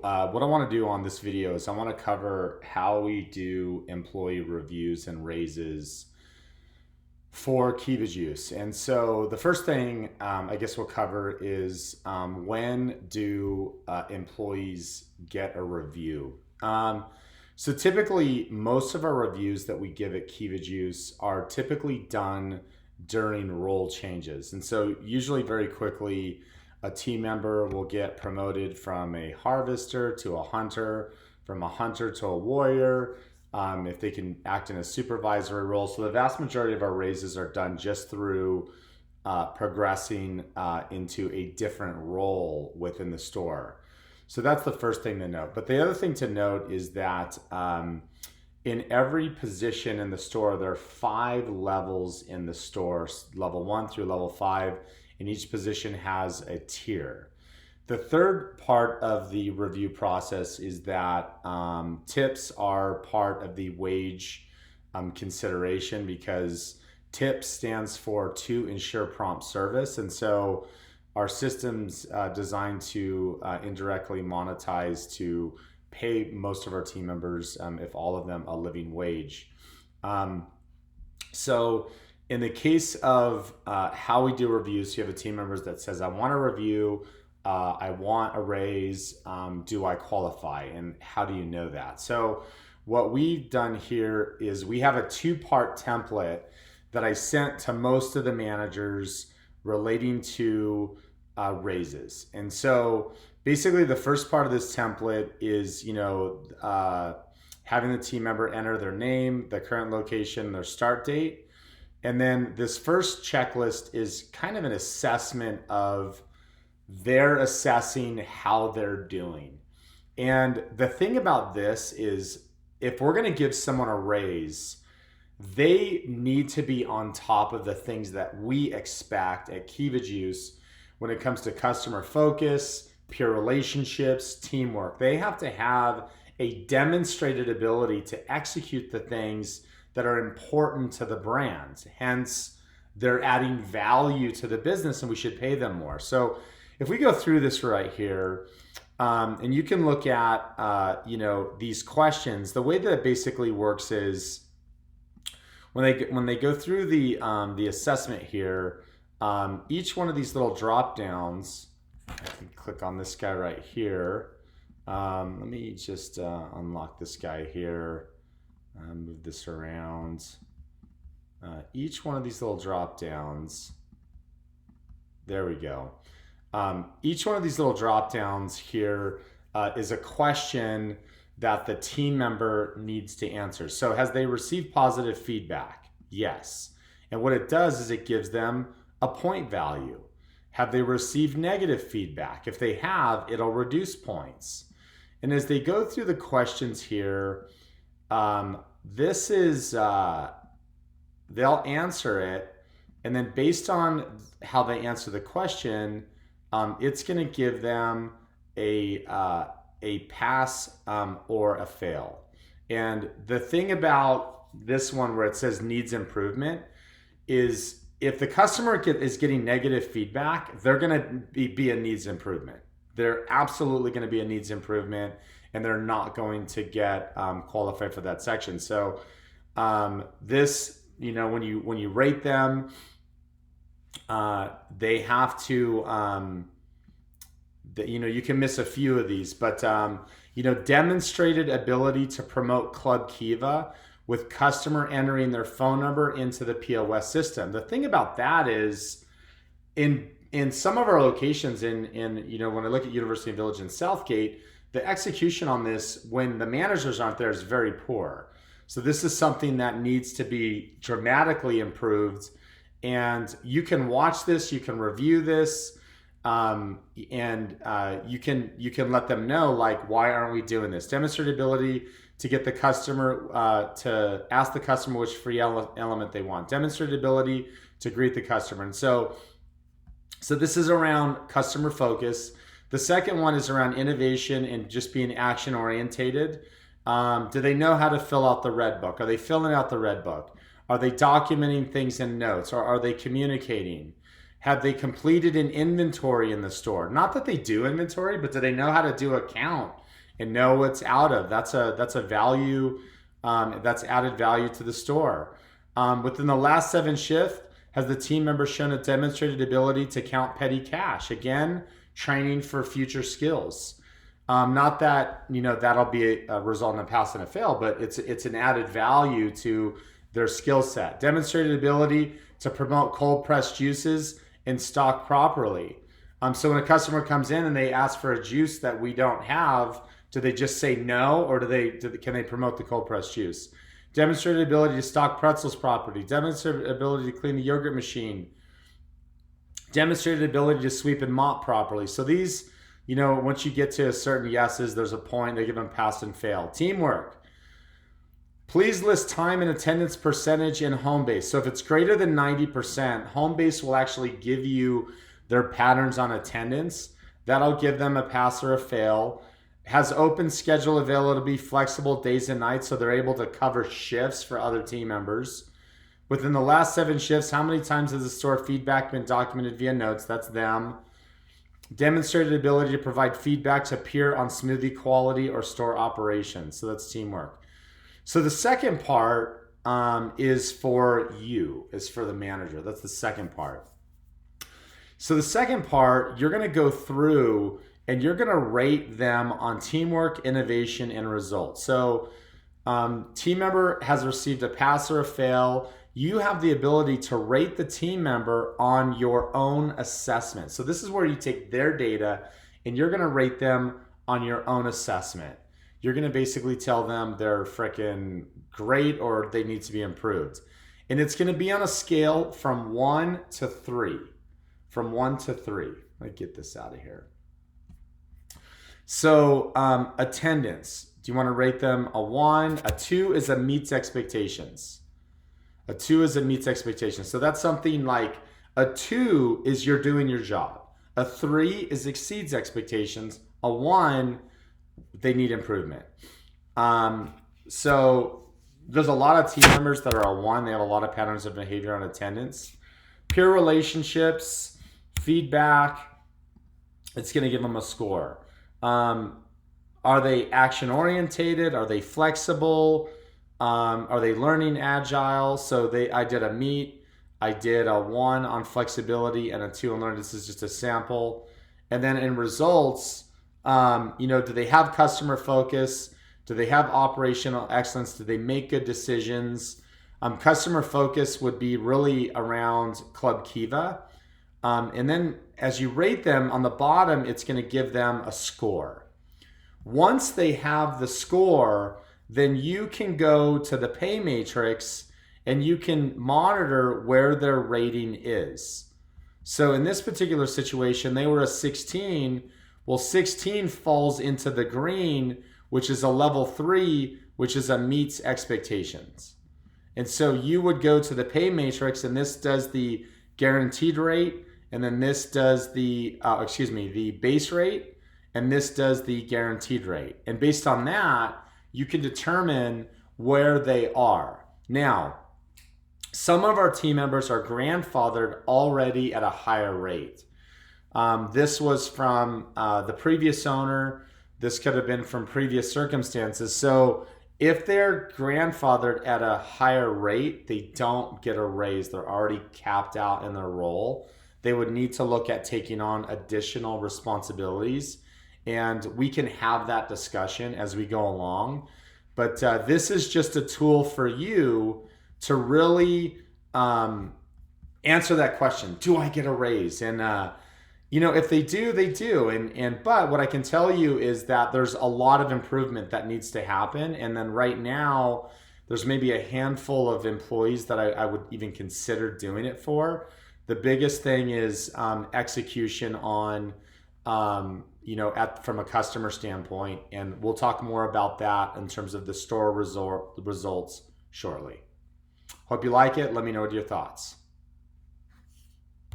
what I want to do on this video is I want to cover how we do employee reviews and raises for Keva Juice. And so the first thing I guess we'll cover is when do employees get a review? So typically, most of our reviews that we give at Keva Juice are typically done during role changes. And so usually very quickly, a team member will get promoted from a harvester to a hunter, from a hunter to a warrior, if they can act in a supervisory role. So the vast majority of our raises are done just through progressing into a different role within the store. So that's the first thing to note. But the other thing to note is that in every position in the store, there are 5 levels in the store, level 1 through level 5, and each position has a tier. The third part of the review process is that tips are part of the wage consideration, because tips stands for to ensure prompt service. And so our system's designed to indirectly monetize to pay most of our team members, if all of them, a living wage. So in the case of how we do reviews, you have a team member that says, I want a review, I want a raise, do I qualify? And how do you know that? So what we've done here is we have a 2-part template that I sent to most of the managers relating to raises. And so basically the first part of this template is, having the team member enter their name, the current location, their start date. And then this first checklist is kind of an assessment of they're assessing how they're doing. And the thing about this is, if we're going to give someone a raise, they need to be on top of the things that we expect at Keva Juice when it comes to customer focus, peer relationships, teamwork. They have to have a demonstrated ability to execute the things that are important to the brand. Hence, they're adding value to the business and we should pay them more. So if we go through this right here, and you can look at, these questions, the way that it basically works is when they go through the assessment here, each one of these little drop downs, I can click on this guy right here. Let me just unlock this guy here. Move this around. Each one of these little drop downs, there we go. Each one of these little drop downs here is a question that the team member needs to answer. So has they received positive feedback? Yes. And what it does is it gives them a point value. Have they received negative feedback? If they have, it'll reduce points. And as they go through the questions here, this is, they'll answer it. And then based on how they answer the question, it's going to give them a pass or a fail. And the thing about this one where it says needs improvement is, if the customer is getting negative feedback, they're going to be a needs improvement. They're absolutely going to be a needs improvement, and they're not going to get qualified for that section. So this, when you rate them, they have to, you can miss a few of these, but demonstrated ability to promote Club Keva with customer entering their phone number into the POS system. The thing about that is, in some of our locations, when I look at University Village and Southgate, the execution on this when the managers aren't there is very poor. So this is something that needs to be dramatically improved. And you can watch this, you can review this, and you can let them know, like, why aren't we doing this? Demonstrate ability to get the customer to ask the customer which free element they want. Demonstrate ability to greet the customer. And so this is around customer focus. The second one is around innovation and just being action orientated. Do they know how to fill out the red book? Are they filling out the red book? Are they documenting things in notes, or are they communicating? Have they completed an inventory in the store? Not that they do inventory, but do they know how to do a count? and know what's out of. That's a value, that's added value to the store. Within the last 7 shifts, has the team member shown a demonstrated ability to count petty cash? Again, training for future skills. Not that, that'll be a result in a pass and a fail, but it's an added value to their skill set. Demonstrated ability to promote cold pressed juices and stock properly. So when a customer comes in and they ask for a juice that we don't have, do they just say no, or can they promote the cold pressed juice? Demonstrated ability to stock pretzels properly. Demonstrated ability to clean the yogurt machine. Demonstrated ability to sweep and mop properly. So these, once you get to a certain yeses, there's a point, they give them pass and fail. Teamwork. Please list time and attendance percentage in home base. So if it's greater than 90%, home base will actually give you their patterns on attendance. That'll give them a pass or a fail. Has open schedule available to be flexible days and nights, so they're able to cover shifts for other team members. Within the last 7 shifts, how many times has the store feedback been documented via notes? That's them. Demonstrated ability to provide feedback to peer on smoothie quality or store operations. So that's teamwork. So the second part is for you, is for the manager. That's the second part. So the second part, you're going to go through and you're going to rate them on teamwork, innovation, and results. So team member has received a pass or a fail. You have the ability to rate the team member on your own assessment. So this is where you take their data and you're going to rate them on your own assessment. You're going to basically tell them they're freaking great or they need to be improved. And it's going to be on a scale from 1 to 3. From 1 to 3. Let me get this out of here. So attendance, do you want to rate them a 1? A 2 is a meets expectations. A 2 is a meets expectations. So that's something like a 2 is you're doing your job. A 3 is exceeds expectations. A 1, they need improvement. So there's a lot of team members that are a 1. They have a lot of patterns of behavior on attendance. Peer relationships, feedback, it's going to give them a score. Are they action orientated? Are they flexible? Are they learning agile? So I did a meet, I did a 1 on flexibility and a 2 on learning. This is just a sample. And then in results, do they have customer focus? Do they have operational excellence? Do they make good decisions? Customer focus would be really around Club Keva. And then as you rate them on the bottom, it's going to give them a score. Once they have the score, then you can go to the pay matrix and you can monitor where their rating is. So in this particular situation, they were a 16. Well, 16 falls into the green, which is a level 3, which is a meets expectations. And so you would go to the pay matrix, and this does the guaranteed rate, and then this does the base rate, and this does the guaranteed rate. And based on that, you can determine where they are. Now, some of our team members are grandfathered already at a higher rate. This was from the previous owner. This could have been from previous circumstances. So if they're grandfathered at a higher rate, they don't get a raise. They're already capped out in their role. They would need to look at taking on additional responsibilities. And we can have that discussion as we go along. But this is just a tool for you to really answer that question. Do I get a raise? And if they do, they do. But what I can tell you is that there's a lot of improvement that needs to happen. And then right now, there's maybe a handful of employees that I would even consider doing it for. The biggest thing is execution on, from a customer standpoint. And we'll talk more about that in terms of the store results shortly. Hope you like it. Let me know what your thoughts.